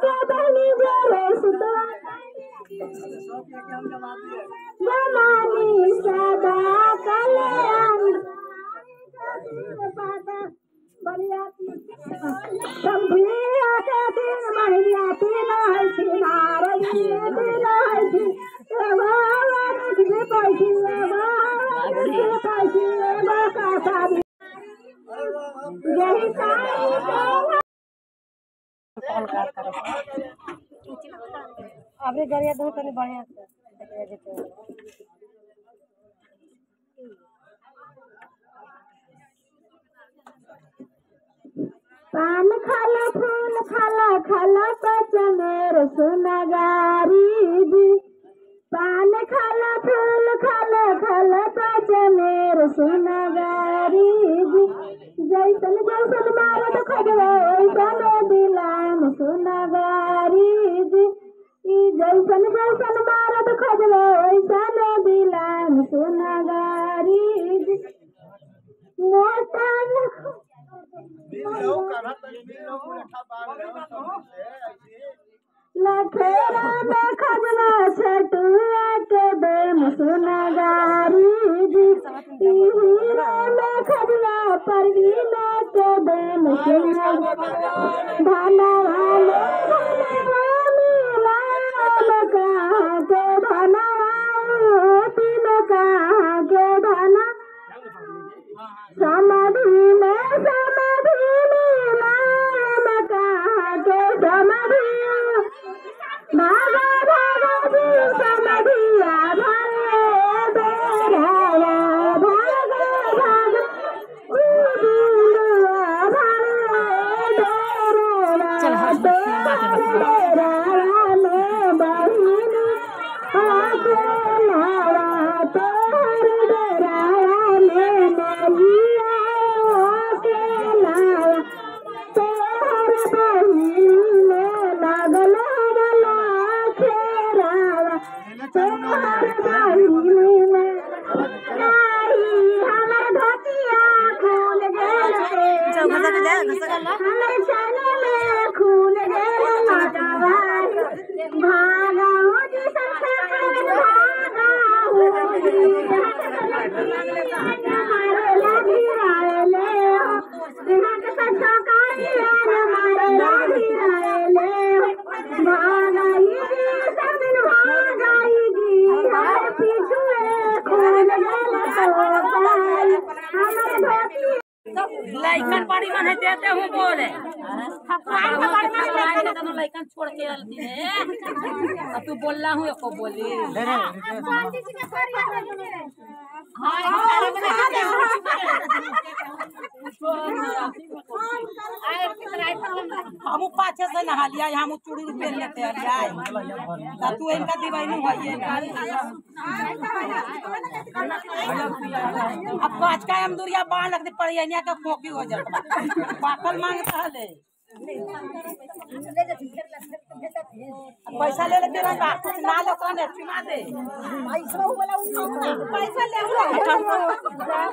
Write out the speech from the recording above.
के बहनी जरे सुतवा जमानी सदा कल्याण संभिया के दिन महिया तीन है नारई दिन है के पैसी का सारी यही अबे गरिया दो तने बढ़िया से पान खाला फूल खाला खाला पचमेर सुनगारी जी पान खाला फूल खाला खाला पचमेर सुनगारी जी जैसन जैसन मारत खजवा वैसन दिलान सुनगारी जी जैसन जैसन मारत खजवा वैसन दिलान सुनगारी जी मोटा लखेरा में खजना छटुआ के बेम सुनगारी जी हीरा में खजना परवीना के बेम सुनगारी धना वाले कहाँ के धना तीन कहाँ के धना समाधि में नाम कहाँ के समाधि भागा भागा जी समाधिया भागे बेरावा भागा भागा उदिलवा भागे बेरावा में बहिनी अकेलावा तोहर बेरावा में नलिया अकेलावा तोहर बहिनी में लगल तोहर बहिनी में नाही हमर धोतिया खुल गेल हमर चने में खुल गेल मातावारी भागा जी भागा हमारे लगी आले बिना के सचकारी हमारे लगी आले भागा लइकन बड़ी मन है देते हूँ बोले लइकन छोड़ के आती है अब तू बोल रहा हूँ एको बोली हम पाछे से नहा लिया हम चूड़ी रुपये लेते हैं तू इनका दिवाई है अब पाँच का हम दूरिया बाढ़ लगती पड़ी का खोखी हो जाता पाकल मांगता है पैसा ले लेते कुछ ना लो कौन चुना दे पैसा ले ले